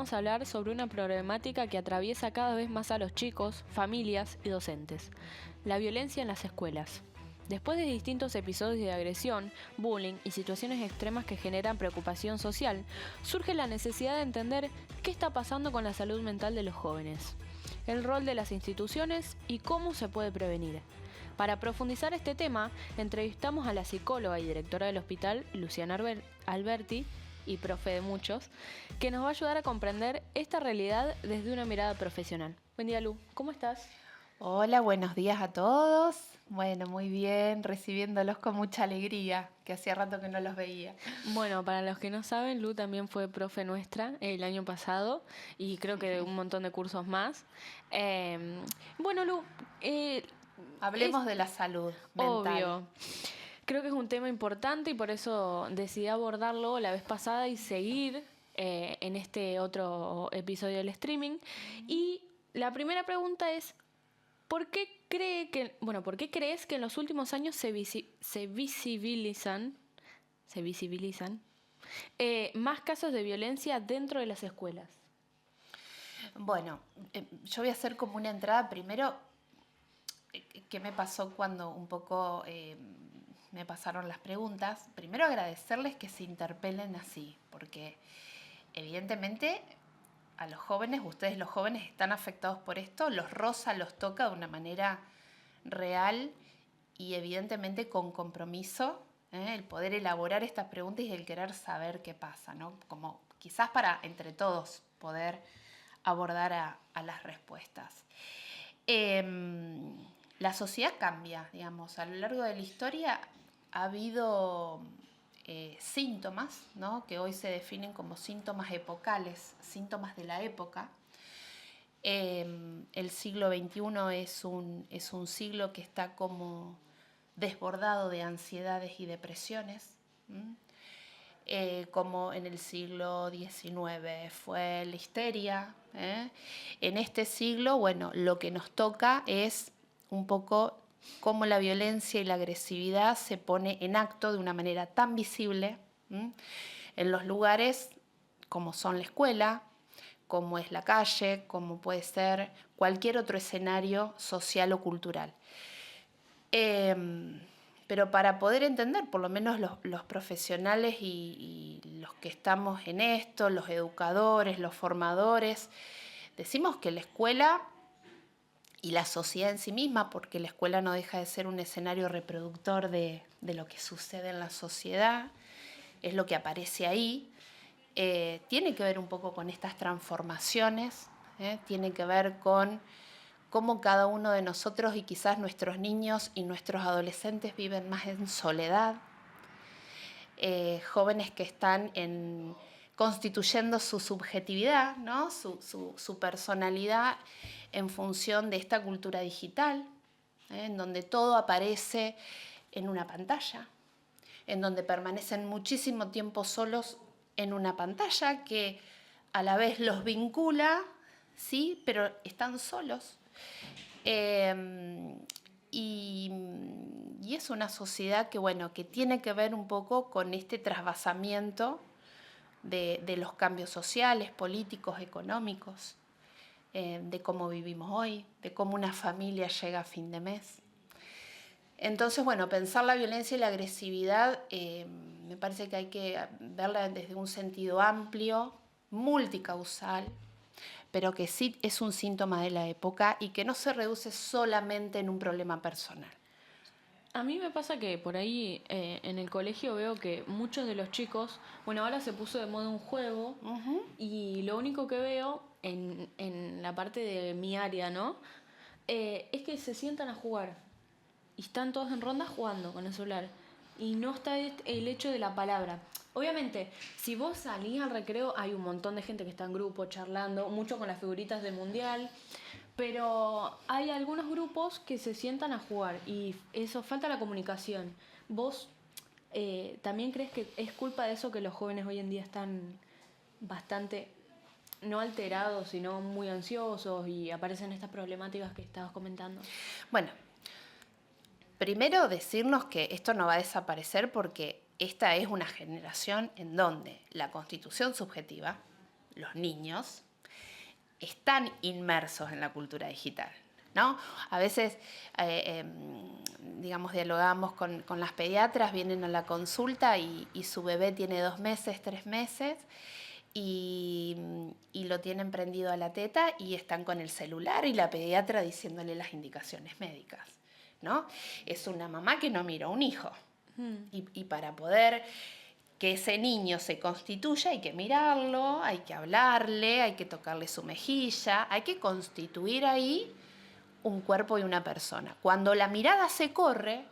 vamos a hablar sobre una problemática que atraviesa cada vez más a los chicos, familias y docentes: la violencia en las escuelas. Después de distintos episodios de agresión, bullying y situaciones extremas que generan preocupación social, surge la necesidad de entender qué está pasando con la salud mental de los jóvenes, el rol de las instituciones y cómo se puede prevenir. Para profundizar este tema, entrevistamos a la psicóloga y directora del hospital, Luciana Alberti, y profe de muchos, que nos va a ayudar a comprender esta realidad desde una mirada profesional. Buen día, Lu, ¿cómo estás? Hola, buenos días a todos. Bueno, muy bien, recibiéndolos con mucha alegría, que hacía rato que no los veía. Bueno, para los que no saben, Lu también fue profe nuestra el año pasado y creo que de un montón de cursos más. Bueno, Lu, es Hablemos de la salud mental. obvio. Creo que es un tema importante y por eso decidí abordarlo la vez pasada y seguir en este otro episodio del streaming. Y la primera pregunta es: ¿por qué por qué crees que en los últimos años se visibilizan más casos de violencia dentro de las escuelas? Bueno, yo voy a hacer como una entrada primero. ¿Qué me pasó cuando un poco me pasaron las preguntas? Primero agradecerles que se interpelen así, porque evidentemente a los jóvenes, ustedes los jóvenes están afectados por esto, los roza, los toca de una manera real y evidentemente con compromiso, el poder elaborar estas preguntas y el querer saber qué pasa, ¿no? Como quizás para entre todos poder abordar a las respuestas. La sociedad cambia, digamos, a lo largo de la historia ha habido síntomas, ¿no? Que hoy se definen como síntomas epocales, síntomas de la época. El siglo XXI es un siglo que está como desbordado de ansiedades y depresiones, como en el siglo XIX fue la histeria. En este siglo, bueno, lo que nos toca es un poco cómo la violencia y la agresividad se pone en acto de una manera tan visible en los lugares como son la escuela, como es la calle, como puede ser cualquier otro escenario social o cultural. Pero para poder entender, por lo menos los profesionales y los que estamos en esto, los educadores, los formadores, decimos que la escuela y la sociedad en sí misma, porque la escuela no deja de ser un escenario reproductor de lo que sucede en la sociedad, es lo que aparece ahí, tiene que ver un poco con estas transformaciones, tiene que ver con cómo cada uno de nosotros y quizás nuestros niños y nuestros adolescentes viven más en soledad, jóvenes que están constituyendo su subjetividad, ¿no? su personalidad en función de esta cultura digital, en donde todo aparece en una pantalla, en donde permanecen muchísimo tiempo solos en una pantalla que a la vez los vincula, sí, pero están solos. Y es una sociedad que, bueno, que tiene que ver un poco con este trasvasamiento de los cambios sociales, políticos, económicos, de cómo vivimos hoy, de cómo una familia llega a fin de mes. Entonces, bueno, pensar la violencia y la agresividad me parece que hay que verla desde un sentido amplio, multicausal, pero que sí es un síntoma de la época y que no se reduce solamente en un problema personal. A mí me pasa que por ahí en el colegio veo que muchos de los chicos, bueno, ahora se puso de moda un juego y lo único que veo en la parte de mi área, ¿no? Es que se sientan a jugar y están todos en ronda jugando con el celular y no está el hecho de la palabra. Obviamente, si vos salís al recreo, hay un montón de gente que está en grupo charlando, mucho con las figuritas del mundial, pero hay algunos grupos que se sientan a jugar y eso, falta la comunicación. ¿Vos también crees que es culpa de eso que los jóvenes hoy en día están bastante, no alterados, sino muy ansiosos y aparecen estas problemáticas que estabas comentando? Bueno, primero decirnos que esto no va a desaparecer porque esta es una generación en donde la constitución subjetiva, los niños, están inmersos en la cultura digital, ¿no? A veces, digamos, dialogamos con las pediatras, vienen a la consulta y su bebé tiene 2 meses, 3 meses, y lo tienen prendido a la teta y están con el celular y la pediatra diciéndole las indicaciones médicas, ¿no? Es una mamá que no mira a un hijo. Y para poder que ese niño se constituya hay que mirarlo, hay que hablarle, hay que tocarle su mejilla, hay que constituir ahí un cuerpo y una persona. Cuando la mirada se corre,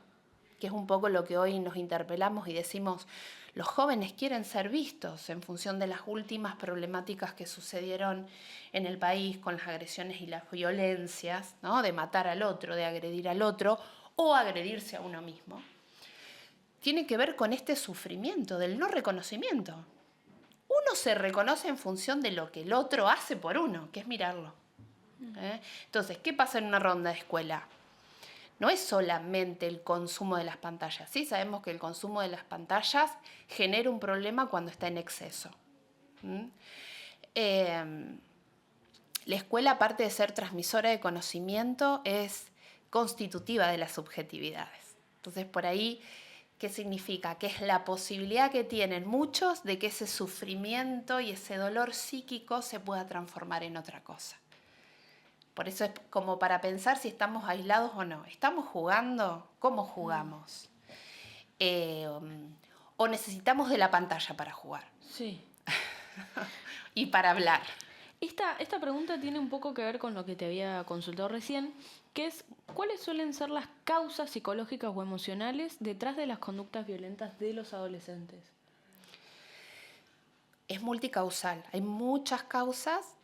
que es un poco lo que hoy nos interpelamos y decimos, los jóvenes quieren ser vistos en función de las últimas problemáticas que sucedieron en el país con las agresiones y las violencias, ¿no? De matar al otro, de agredir al otro o agredirse a uno mismo. Tiene que ver con este sufrimiento del no reconocimiento. Uno se reconoce en función de lo que el otro hace por uno, que es mirarlo. Entonces, ¿qué pasa en una ronda de escuela? No es solamente el consumo de las pantallas. Sí, sabemos que el consumo de las pantallas genera un problema cuando está en exceso. La escuela, aparte de ser transmisora de conocimiento, es constitutiva de las subjetividades. Entonces, por ahí, ¿qué significa? Que es la posibilidad que tienen muchos de que ese sufrimiento y ese dolor psíquico se pueda transformar en otra cosa. Por eso es como para pensar si estamos aislados o no. ¿Estamos jugando? ¿Cómo jugamos? ¿O necesitamos de la pantalla para jugar? Sí. Y para hablar. Esta pregunta tiene un poco que ver con lo que te había consultado recién, que es, ¿cuáles suelen ser las causas psicológicas o emocionales detrás de las conductas violentas de los adolescentes? Es multicausal. Hay muchas causas.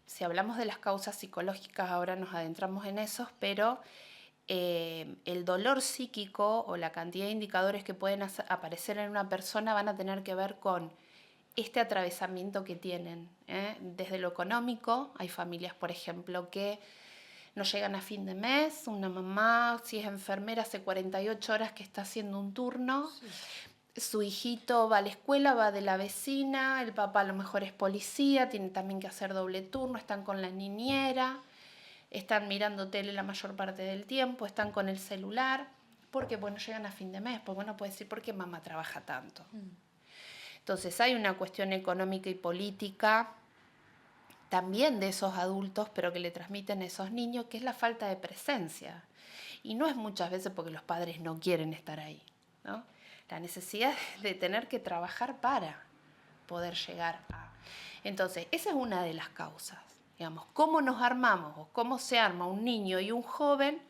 Si hablamos de las causas psicológicas, ahora nos adentramos en esos, pero el dolor psíquico o la cantidad de indicadores que pueden aparecer en una persona van a tener que ver con este atravesamiento que tienen. Desde lo económico, hay familias, por ejemplo, que no llegan a fin de mes, una mamá, si es enfermera, hace 48 horas que está haciendo un turno. Sí. Su hijito va a la escuela, va de la vecina, el papá a lo mejor es policía, tiene también que hacer doble turno, están con la niñera, están mirando tele la mayor parte del tiempo, están con el celular, porque bueno, llegan a fin de mes, pues bueno, puede decir, ¿por qué mamá trabaja tanto? Entonces hay una cuestión económica y política también de esos adultos, pero que le transmiten a esos niños, que es la falta de presencia. Y no es muchas veces porque los padres no quieren estar ahí, ¿no? La necesidad de tener que trabajar para poder llegar a... Entonces, esa es una de las causas. Digamos, cómo nos armamos o cómo se arma un niño y un joven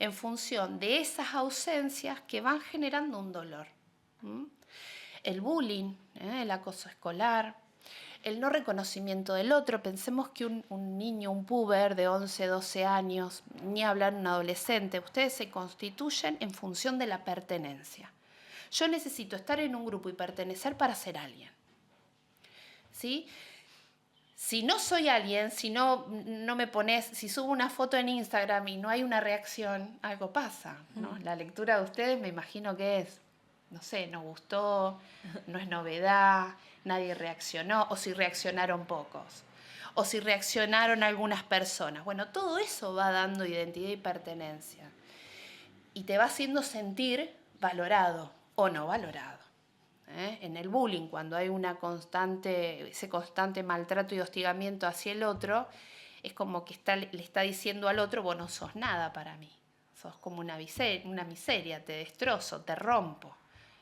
en función de esas ausencias que van generando un dolor. El bullying, el acoso escolar, el no reconocimiento del otro. Pensemos que un niño, un puber de 11, 12 años, ni hablar un adolescente, ustedes se constituyen en función de la pertenencia. Yo necesito estar en un grupo y pertenecer para ser alguien. ¿Sí? Si no soy alguien, si no me pones, si subo una foto en Instagram y no hay una reacción, algo pasa, ¿no? La lectura de ustedes me imagino que es, no sé, no gustó, no es novedad, nadie reaccionó, o si reaccionaron pocos, o si reaccionaron algunas personas. Bueno, todo eso va dando identidad y pertenencia. Y te va haciendo sentir valorado o no valorado. En el bullying, cuando hay ese constante maltrato y hostigamiento hacia el otro, es como que le está diciendo al otro, vos no sos nada para mí, sos como una miseria, te destrozo, te rompo,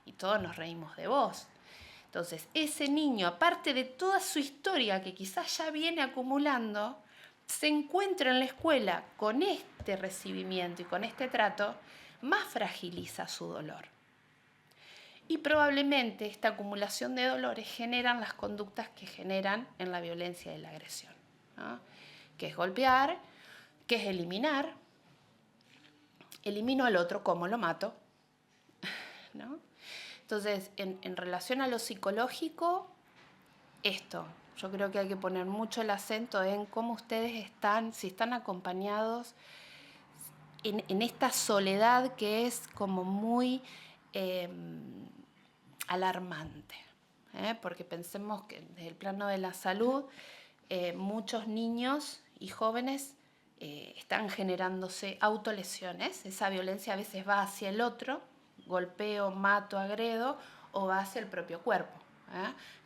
y todos nos reímos de vos. Entonces, ese niño, aparte de toda su historia que quizás ya viene acumulando, se encuentra en la escuela con este recibimiento y con este trato, más fragiliza su dolor. Y probablemente esta acumulación de dolores generan las conductas que generan en la violencia y la agresión, ¿no? Que es golpear, que es eliminar. Elimino al otro, ¿cómo lo mato? ¿No? Entonces, en relación a lo psicológico, yo creo que hay que poner mucho el acento en cómo ustedes están, si están acompañados en esta soledad que es como muy alarmante. Porque pensemos que desde el plano de la salud, muchos niños y jóvenes están generándose autolesiones. Esa violencia a veces va hacia el otro, golpeo, mato, agredo, o va hacia el propio cuerpo.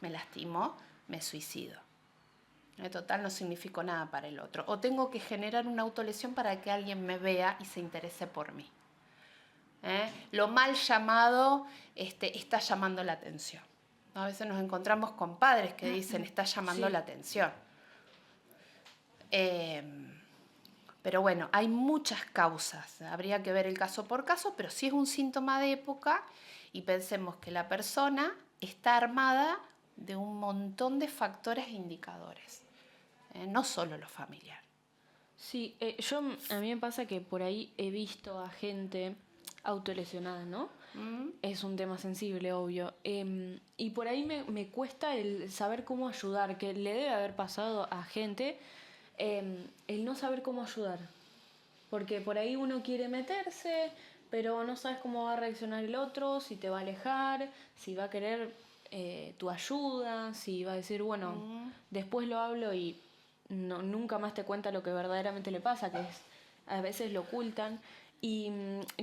Me lastimo, me suicido. Total, no significó nada para el otro. O tengo que generar una autolesión para que alguien me vea y se interese por mí. Lo mal llamado está llamando la atención. A veces nos encontramos con padres que dicen, está llamando la atención. Pero bueno, hay muchas causas. Habría que ver el caso por caso, pero sí es un síntoma de época y pensemos que la persona está armada de un montón de factores e indicadores, no solo lo familiar. Sí, a mí me pasa que por ahí he visto a gente autolesionada, ¿no? Es un tema sensible, obvio. Y por ahí me cuesta el saber cómo ayudar, que le debe haber pasado a gente el no saber cómo ayudar. Porque por ahí uno quiere meterse, pero no sabes cómo va a reaccionar el otro, si te va a alejar, si va a querer tu ayuda, si va a decir, bueno, después lo hablo y nunca más te cuenta lo que verdaderamente le pasa, que es a veces lo ocultan. Y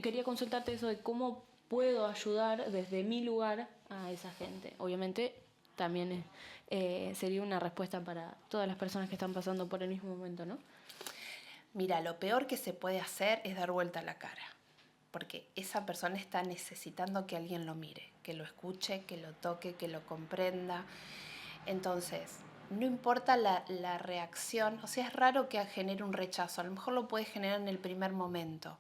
quería consultarte eso de cómo puedo ayudar desde mi lugar a esa gente. Obviamente también sería una respuesta para todas las personas que están pasando por el mismo momento, ¿no? Mira, lo peor que se puede hacer es dar vuelta a la cara, porque esa persona está necesitando que alguien lo mire, que lo escuche, que lo toque, que lo comprenda. Entonces, no importa la reacción, o sea, es raro que genere un rechazo, a lo mejor lo puede generar en el primer momento,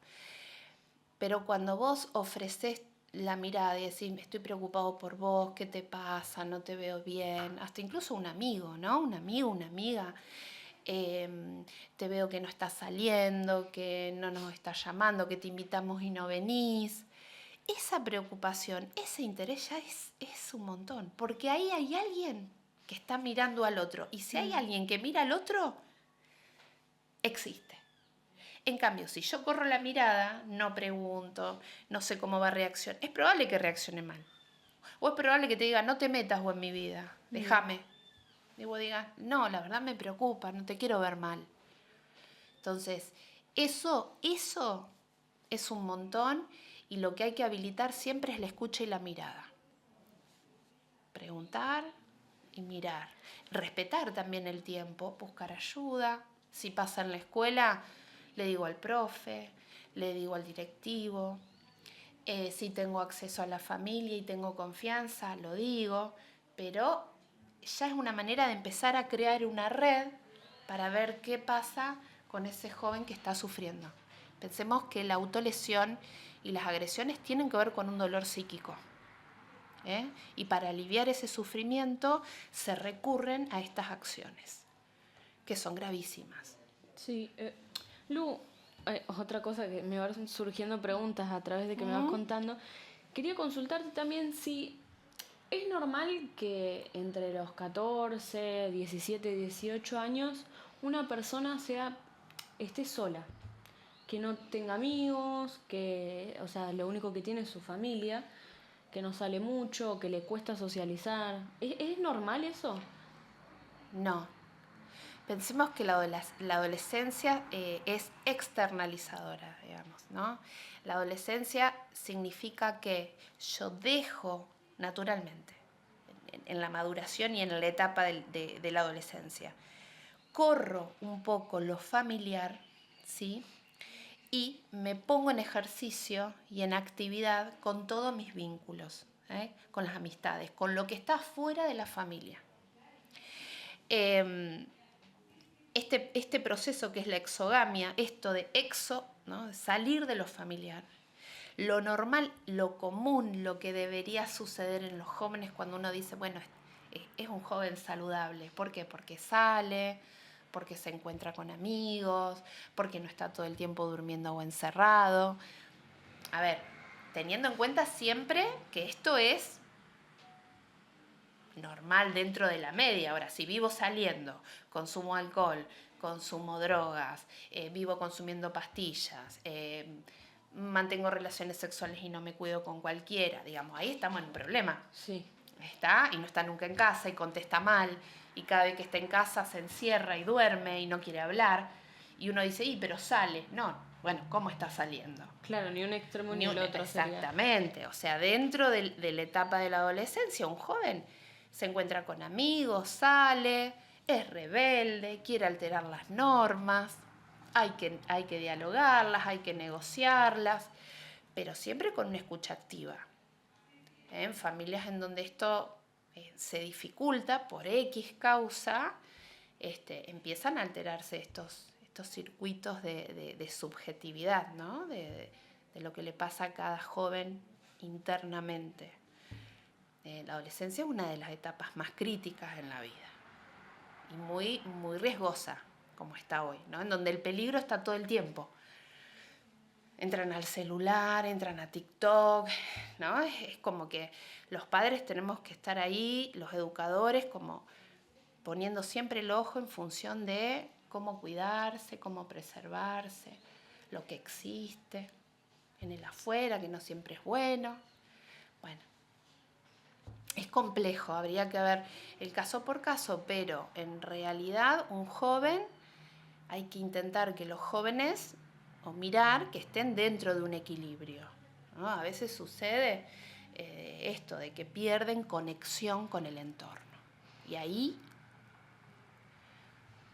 pero cuando vos ofreces la mirada y decís, estoy preocupado por vos, ¿qué te pasa? No te veo bien, hasta incluso un amigo, ¿no? Un amigo, una amiga. Te veo que no estás saliendo, que no nos estás llamando, que te invitamos y no venís. Esa preocupación, ese interés ya es un montón, porque ahí hay alguien que está mirando al otro. Y si hay alguien que mira al otro, existe. En cambio, si yo corro la mirada, no pregunto, no sé cómo va a reaccionar, es probable que reaccione mal. O es probable que te diga, no te metas vos en mi vida, déjame. Y vos digas, no, la verdad me preocupa, no te quiero ver mal. Entonces, eso es un montón y lo que hay que habilitar siempre es la escucha y la mirada. Preguntar y mirar. Respetar también el tiempo, buscar ayuda. Si pasa en la escuela, le digo al profe, le digo al directivo. Si tengo acceso a la familia y tengo confianza, lo digo. Pero ya es una manera de empezar a crear una red para ver qué pasa con ese joven que está sufriendo. Pensemos que la autolesión y las agresiones tienen que ver con un dolor psíquico. Y para aliviar ese sufrimiento se recurren a estas acciones, que son gravísimas. Sí. Lu, otra cosa que me van surgiendo preguntas a través de que me vas contando. Quería consultarte también si es normal que entre los 14, 17, 18 años una persona esté sola, que no tenga amigos, que, o sea, lo único que tiene es su familia, que no sale mucho, que le cuesta socializar. ¿Es normal eso? No. Pensemos que la adolescencia es externalizadora, digamos, ¿no? La adolescencia significa que yo dejo naturalmente, en la maduración y en la etapa de la adolescencia, corro un poco lo familiar, ¿sí? Y me pongo en ejercicio y en actividad con todos mis vínculos, con las amistades, con lo que está fuera de la familia. Este proceso que es la exogamia, esto de ¿no? De salir de lo familiar, lo normal, lo común, lo que debería suceder en los jóvenes cuando uno dice, bueno, es un joven saludable. ¿Por qué? Porque sale, porque se encuentra con amigos, porque no está todo el tiempo durmiendo o encerrado. A ver, teniendo en cuenta siempre que esto es normal dentro de la media. Ahora, si vivo saliendo, consumo alcohol, consumo drogas, vivo consumiendo pastillas, mantengo relaciones sexuales y no me cuido con cualquiera, digamos, ahí estamos en un problema. Sí. está y no está nunca en casa y contesta mal y cada vez que está en casa se encierra y duerme y no quiere hablar y uno dice, pero sale. No, bueno, ¿cómo está saliendo? Claro, ni un extremo ni el otro. Exactamente, o sea, dentro de la etapa de la adolescencia, un joven se encuentra con amigos, sale, es rebelde, quiere alterar las normas, hay que dialogarlas, hay que negociarlas, pero siempre con una escucha activa. En familias en donde esto se dificulta por X causa, empiezan a alterarse estos circuitos de subjetividad, ¿no? De lo que le pasa a cada joven internamente. La adolescencia es una de las etapas más críticas en la vida y muy, muy riesgosa, como está hoy, ¿no? En donde el peligro está todo el tiempo. Entran al celular, entran a TikTok, ¿no? Es como que los padres tenemos que estar ahí, los educadores, como poniendo siempre el ojo en función de cómo cuidarse, cómo preservarse, lo que existe en el afuera, que no siempre es bueno. Bueno, es complejo, habría que ver el caso por caso, pero en realidad un joven, hay que intentar que los jóvenes, o mirar que estén dentro de un equilibrio, ¿no? A veces sucede esto de que pierden conexión con el entorno. Y ahí,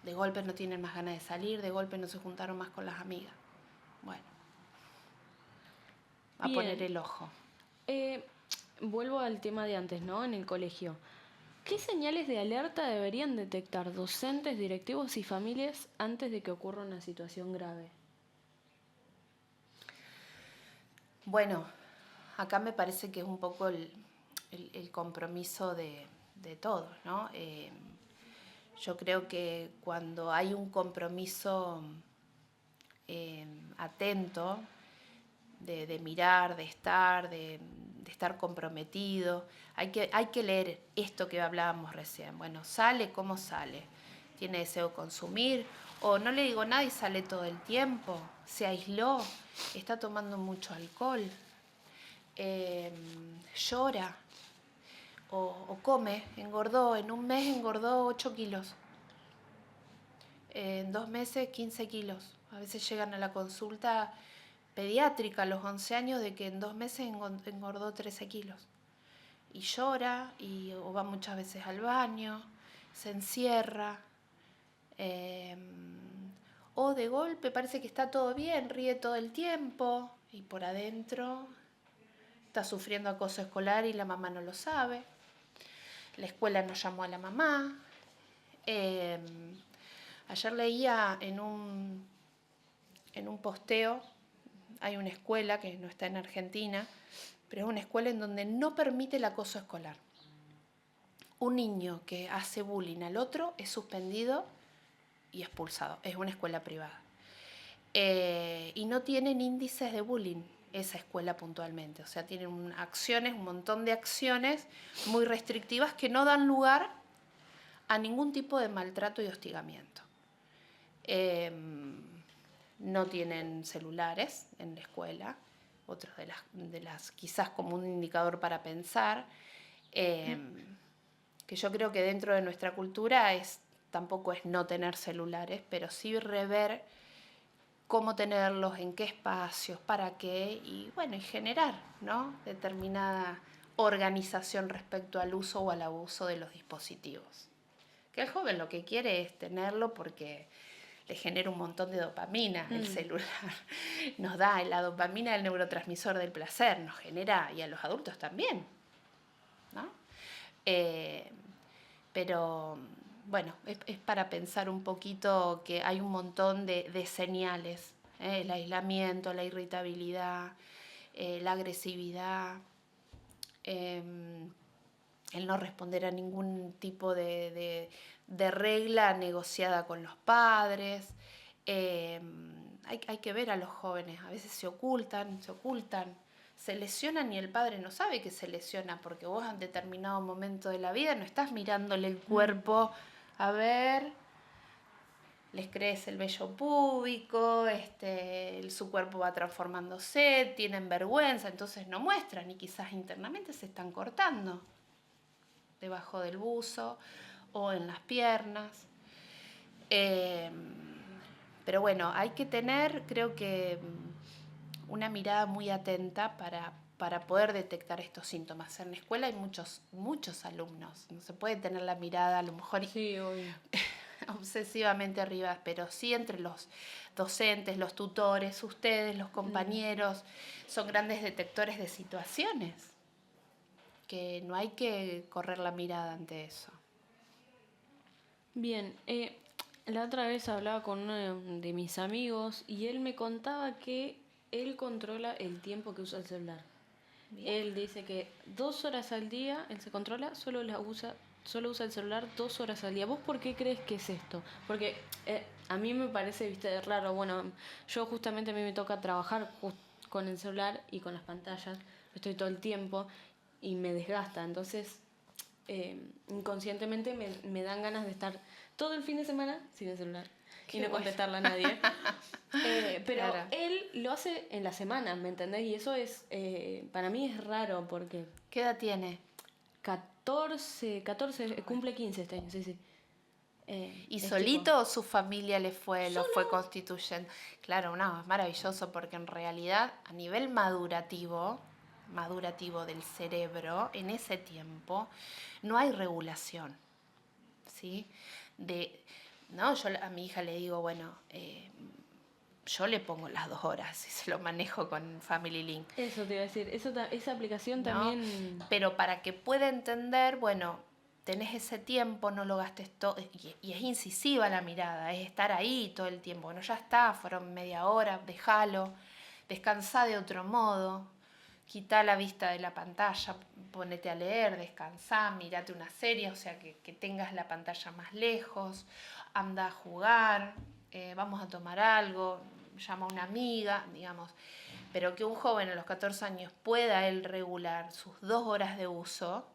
de golpe no tienen más ganas de salir, de golpe no se juntaron más con las amigas. Bueno, a poner el ojo. Vuelvo al tema de antes, ¿no? En el colegio. ¿Qué señales de alerta deberían detectar docentes, directivos y familias antes de que ocurra una situación grave? Bueno, acá me parece que es un poco el compromiso de todos, ¿no? Yo creo que cuando hay un compromiso atento, de mirar, de estar comprometido, hay que leer esto que hablábamos recién. Bueno, ¿sale? ¿Cómo sale? ¿Tiene deseo de consumir? O no le digo nada y sale todo el tiempo. ¿Se aisló? ¿Está tomando mucho alcohol? ¿Llora? O come, engordó, en un mes engordó 8 kilos. En 2 meses 15 kilos. A veces llegan a la consulta pediátrica a los 11 años de que en 2 meses engordó 13 kilos. Y llora, o va muchas veces al baño, se encierra, o de golpe parece que está todo bien, ríe todo el tiempo, y por adentro está sufriendo acoso escolar y la mamá no lo sabe. La escuela no llamó a la mamá. Ayer leía en un posteo, hay una escuela que no está en Argentina, pero es una escuela en donde no permite el acoso escolar. Un niño que hace bullying al otro es suspendido y expulsado. Es una escuela privada. Y no tienen índices de bullying esa escuela puntualmente. O sea, tienen un montón de acciones muy restrictivas que no dan lugar a ningún tipo de maltrato y hostigamiento. No tienen celulares en la escuela, otro de las quizás como un indicador para pensar, que yo creo que dentro de nuestra cultura tampoco es no tener celulares, pero sí rever cómo tenerlos, en qué espacios, para qué, y bueno, y generar, ¿no?, determinada organización respecto al uso o al abuso de los dispositivos. Que el joven lo que quiere es tenerlo porque le genera un montón de dopamina el celular. Nos da la dopamina, el neurotransmisor del placer, nos genera, y a los adultos también, ¿no? Pero bueno, es para pensar un poquito que hay un montón de señales, el aislamiento, la irritabilidad, la agresividad, el no responder a ningún tipo de regla negociada con los padres. Hay que ver a los jóvenes, a veces se ocultan, se lesionan y el padre no sabe que se lesiona porque vos en determinado momento de la vida no estás mirándole el cuerpo, a ver, les crece el vello púbico, su cuerpo va transformándose, tienen vergüenza, entonces no muestran y quizás internamente se están cortando. debajo del buzo o en las piernas. Pero bueno, hay que tener, creo que, una mirada muy atenta para poder detectar estos síntomas. En la escuela hay muchos alumnos, no se puede tener la mirada a lo mejor Sí, obvio. obsesivamente arriba, pero sí entre los docentes, los tutores, ustedes, los compañeros, son grandes detectores de situaciones, que no hay que correr la mirada ante eso. Bien, la otra vez hablaba con uno de mis amigos y él me contaba que él controla el tiempo que usa el celular. Bien. Él dice que 2 horas al día, él se controla, solo usa el celular 2 horas al día. ¿Vos por qué crees que es esto? Porque a mí me parece, viste, raro. Bueno, yo justamente a mí me toca trabajar con el celular y con las pantallas. Estoy todo el tiempo y me desgasta. Entonces, inconscientemente me dan ganas de estar todo el fin de semana sin el celular. Qué y no contestarle a nadie. Pero claro, él lo hace en la semana, ¿me entendés? Y eso es, para mí es raro porque... ¿Qué edad tiene? 14, cumple 15 este año, sí. ¿Y solito o su familia lo fue constituyendo? Claro, no, es maravilloso porque en realidad a nivel madurativo del cerebro, en ese tiempo, no hay regulación, ¿sí? No, yo a mi hija le digo, bueno, yo le pongo las 2 horas y se lo manejo con Family Link. Eso te iba a decir, esa aplicación, ¿no? También... Pero para que pueda entender, bueno, tenés ese tiempo, no lo gastes todo, y es incisiva la mirada, es estar ahí todo el tiempo. Bueno, ya está, fueron media hora, déjalo, descansá de otro modo, quitá la vista de la pantalla, ponete a leer, descansá, mirate una serie, o sea, que tengas la pantalla más lejos, anda a jugar, vamos a tomar algo, llama a una amiga, digamos. Pero que un joven a los 14 años pueda él regular sus 2 horas de uso,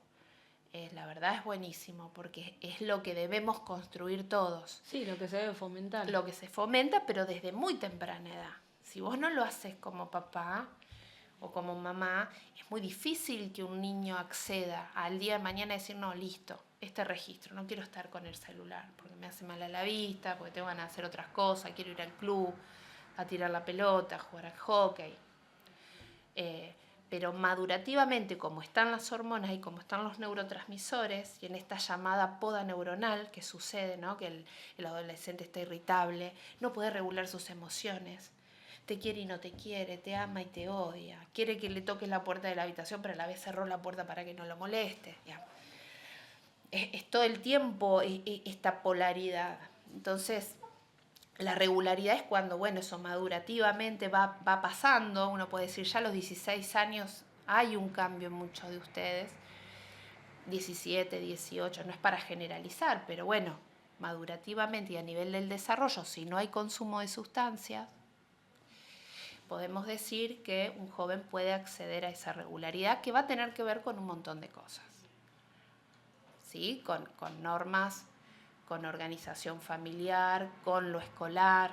la verdad es buenísimo, porque es lo que debemos construir todos. Sí, lo que se debe fomentar. Lo que se fomenta, pero desde muy temprana edad. Si vos no lo haces como papá o como mamá, es muy difícil que un niño acceda al día de mañana y decir, no, listo, este registro, no quiero estar con el celular, porque me hace mal a la vista, porque tengo ganas de hacer otras cosas, quiero ir al club, a tirar la pelota, a jugar al hockey. Pero madurativamente, como están las hormonas y como están los neurotransmisores, y en esta llamada poda neuronal que sucede, ¿no? Que el adolescente está irritable, no puede regular sus emociones, te quiere y no te quiere, te ama y te odia, quiere que le toques la puerta de la habitación, pero a la vez cerró la puerta para que no lo moleste. Es todo el tiempo esta polaridad. Entonces, la regularidad es cuando, bueno, eso madurativamente va pasando. Uno puede decir, ya a los 16 años hay un cambio en muchos de ustedes. 17, 18, no es para generalizar, pero bueno, madurativamente y a nivel del desarrollo, si no hay consumo de sustancias, podemos decir que un joven puede acceder a esa regularidad que va a tener que ver con un montón de cosas. ¿Sí? Con normas, con organización familiar, con lo escolar,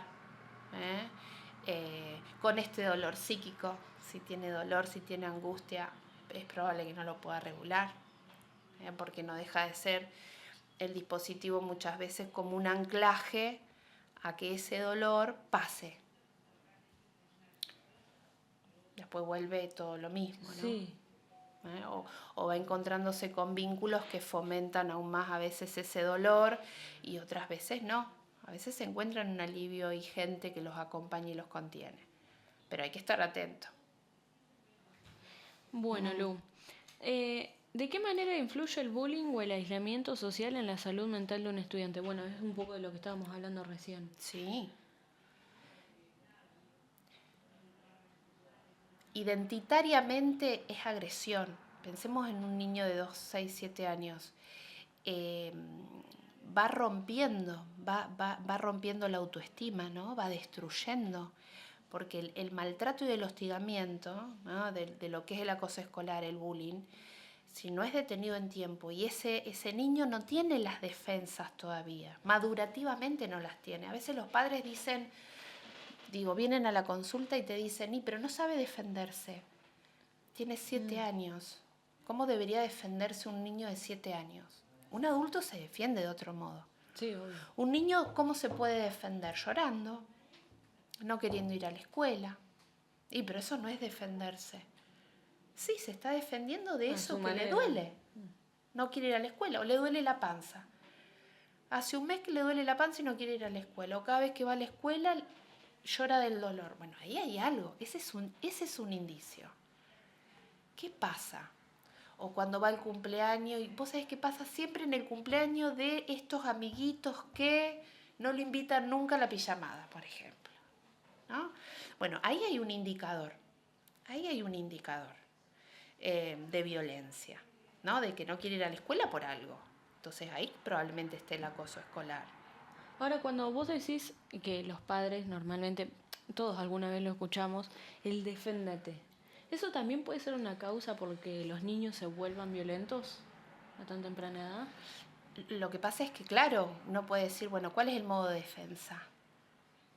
con este dolor psíquico. Si tiene dolor, si tiene angustia, es probable que no lo pueda regular, porque no deja de ser el dispositivo muchas veces como un anclaje a que ese dolor pase. Después vuelve todo lo mismo, ¿no? Sí. O va encontrándose con vínculos que fomentan aún más a veces ese dolor y otras veces no. A veces se encuentran un alivio y gente que los acompaña y los contiene. Pero hay que estar atento. Bueno, Lu, ¿de qué manera influye el bullying o el aislamiento social en la salud mental de un estudiante? Bueno, es un poco de lo que estábamos hablando recién. Sí. Identitariamente es agresión. Pensemos en un niño de 2, 6, 7 años. Va rompiendo la autoestima, ¿no? Va destruyendo. Porque el maltrato y el hostigamiento, ¿no? de lo que es el acoso escolar, el bullying, si no es detenido en tiempo y ese niño no tiene las defensas todavía, madurativamente no las tiene. A veces los padres dicen, vienen a la consulta y te dicen, pero no sabe defenderse, tiene 7 años. ¿Cómo debería defenderse un niño de 7 años? Un adulto se defiende de otro modo. Sí, obvio. Un niño, ¿cómo se puede defender? Llorando, no queriendo ir a la escuela. Pero eso no es defenderse. Sí, se está defendiendo de eso que le duele. No quiere ir a la escuela o le duele la panza. Hace un mes que le duele la panza y no quiere ir a la escuela. O cada vez que va a la escuela llora del dolor. Bueno, ahí hay algo. Ese es un indicio. ¿Qué pasa? O cuando va al cumpleaños, y vos sabés qué pasa siempre en el cumpleaños de estos amiguitos que no lo invitan nunca a la pijamada, por ejemplo, ¿no? Bueno, ahí hay un indicador. Ahí hay un indicador de violencia, ¿no? De que no quiere ir a la escuela por algo. Entonces ahí probablemente esté el acoso escolar. Ahora, cuando vos decís que los padres normalmente, todos alguna vez lo escuchamos, el deféndete, ¿eso también puede ser una causa porque los niños se vuelvan violentos a tan temprana edad? Lo que pasa es que, claro, uno puede decir, bueno, ¿cuál es el modo de defensa?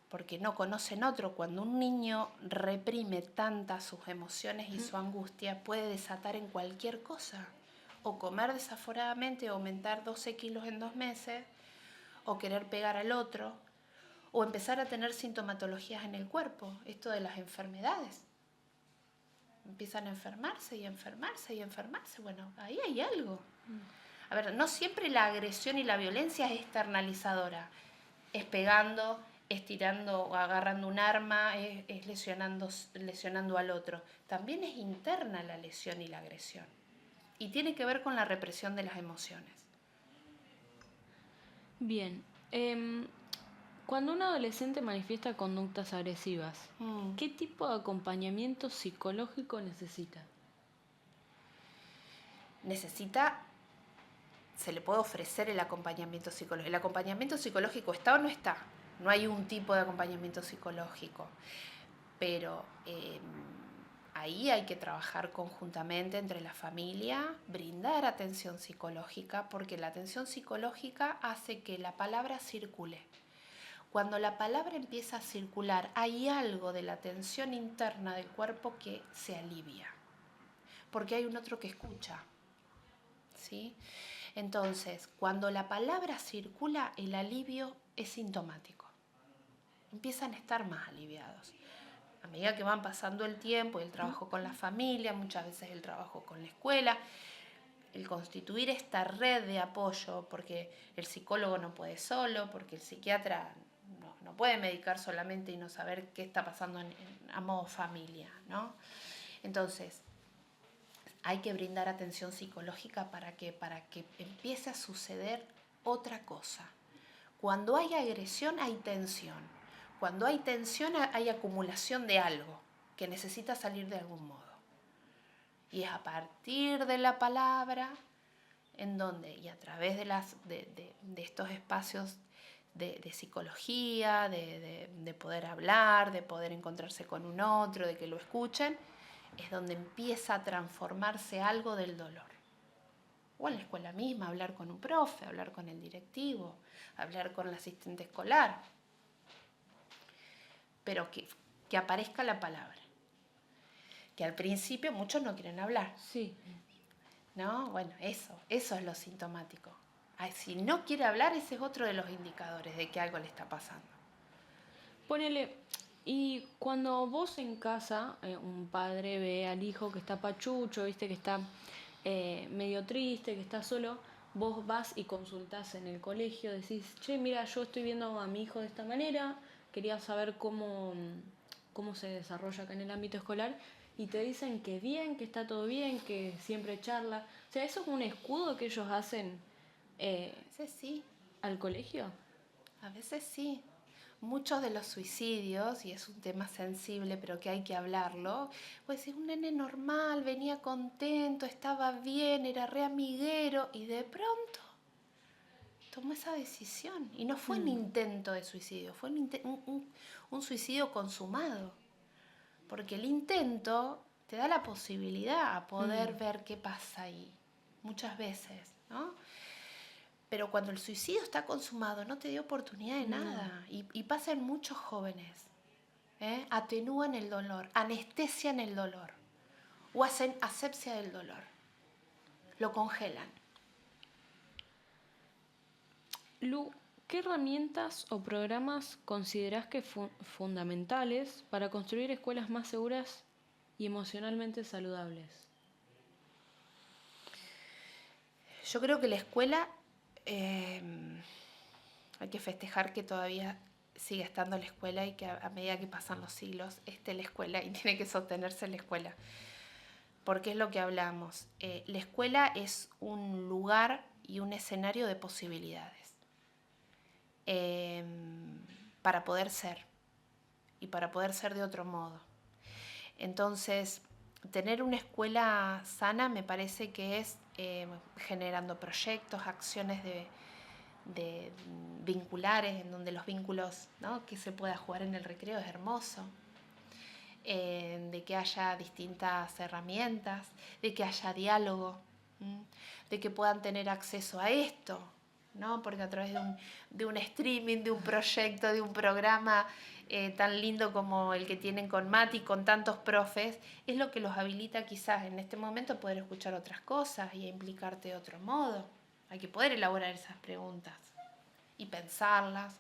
Porque no conocen otro. Cuando un niño reprime tantas sus emociones y su angustia, puede desatar en cualquier cosa. O comer desaforadamente, o aumentar 12 kilos en 2 meses, o querer pegar al otro, o empezar a tener sintomatologías en el cuerpo. Esto de las enfermedades. Empiezan a enfermarse y enfermarse y enfermarse. Bueno, ahí hay algo. A ver, no siempre la agresión y la violencia es externalizadora. Es pegando, es tirando o agarrando un arma, es lesionando al otro. También es interna la lesión y la agresión. Y tiene que ver con la represión de las emociones. Bien. Cuando un adolescente manifiesta conductas agresivas, ¿qué tipo de acompañamiento psicológico necesita? Se le puede ofrecer el acompañamiento psicológico. ¿El acompañamiento psicológico está o no está? No hay un tipo de acompañamiento psicológico. Pero ahí hay que trabajar conjuntamente entre la familia, brindar atención psicológica, porque la atención psicológica hace que la palabra circule. Cuando la palabra empieza a circular, hay algo de la tensión interna del cuerpo que se alivia, porque hay un otro que escucha, ¿sí? Entonces, cuando la palabra circula, el alivio es sintomático. Empiezan a estar más aliviados. A medida que van pasando el tiempo y el trabajo con la familia, muchas veces el trabajo con la escuela, el constituir esta red de apoyo, porque el psicólogo no puede solo, porque el psiquiatra no puede medicar solamente y no saber qué está pasando a modo familia, ¿no? Entonces, hay que brindar atención psicológica para que empiece a suceder otra cosa. Cuando hay agresión hay tensión. Cuando hay tensión hay acumulación de algo que necesita salir de algún modo. Y es a partir de la palabra en donde, y a través de estos espacios de psicología, de poder hablar, de poder encontrarse con un otro, de que lo escuchen, es donde empieza a transformarse algo del dolor. O en la escuela misma, hablar con un profe, hablar con el directivo, hablar con el asistente escolar. Pero que aparezca la palabra. Que al principio muchos no quieren hablar. Sí. ¿No? Bueno, eso es lo sintomático. Ay, si no quiere hablar, ese es otro de los indicadores de que algo le está pasando. Ponele, y cuando vos en casa, un padre ve al hijo que está pachucho, viste que está medio triste, que está solo, vos vas y consultás en el colegio, decís, che, mira, yo estoy viendo a mi hijo de esta manera, quería saber cómo se desarrolla acá en el ámbito escolar, y te dicen que bien, que está todo bien, que siempre charla. O sea, eso es un escudo que ellos hacen A veces sí. al colegio. A veces sí. Muchos de los suicidios, y es un tema sensible pero que hay que hablarlo, pues es un nene normal, venía contento, estaba bien, era re amiguero y de pronto tomó esa decisión. Y no fue un intento de suicidio, fue un suicidio consumado. Porque el intento te da la posibilidad a poder ver qué pasa ahí, muchas veces, ¿no? Pero cuando el suicidio está consumado no te dio oportunidad de nada. Y pasa en muchos jóvenes. Atenúan el dolor, anestesian el dolor o hacen asepsia del dolor. lo congelan. Lu, ¿qué herramientas o programas considerás que fundamentales para construir escuelas más seguras y emocionalmente saludables? Yo creo que la escuela, hay que festejar que todavía sigue estando la escuela y que a medida que pasan los siglos esté la escuela y tiene que sostenerse la escuela. Porque es lo que hablamos. La escuela es un lugar y un escenario de posibilidades para poder ser y para poder ser de otro modo. Entonces, tener una escuela sana me parece que es generando proyectos, acciones de vinculares, en donde los vínculos, ¿no?, que se pueda jugar en el recreo es hermoso, de que haya distintas herramientas, de que haya diálogo, de que puedan tener acceso a esto, ¿no? Porque a través de un streaming, de un proyecto, de un programa tan lindo como el que tienen con Mati, con tantos profes, es lo que los habilita quizás en este momento a poder escuchar otras cosas y a implicarte de otro modo. Hay que poder elaborar esas preguntas y pensarlas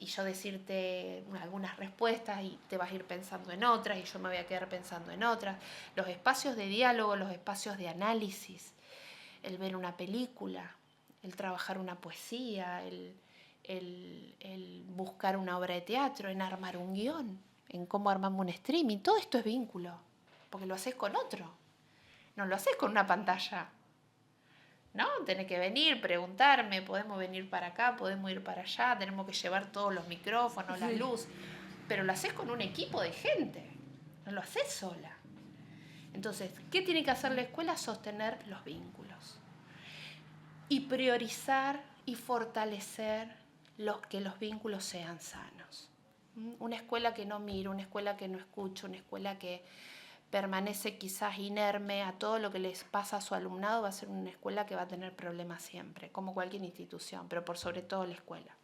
y yo decirte algunas respuestas y te vas a ir pensando en otras y yo me voy a quedar pensando en otras. Los espacios de diálogo, los espacios de análisis, el ver una película, el trabajar una poesía, el buscar una obra de teatro, en armar un guión, en cómo armamos un streaming. Todo esto es vínculo, porque lo haces con otro, no lo haces con una pantalla, ¿no? Tenés que venir, preguntarme, podemos venir para acá, podemos ir para allá, tenemos que llevar todos los micrófonos, la luz, pero lo haces con un equipo de gente, no lo haces sola. Entonces, ¿qué tiene que hacer la escuela? Sostener los vínculos y priorizar y fortalecer que los vínculos sean sanos. Una escuela que no mira, una escuela que no escucha, una escuela que permanece quizás inerme a todo lo que les pasa a su alumnado, va a ser una escuela que va a tener problemas siempre, como cualquier institución, pero por sobre todo la escuela.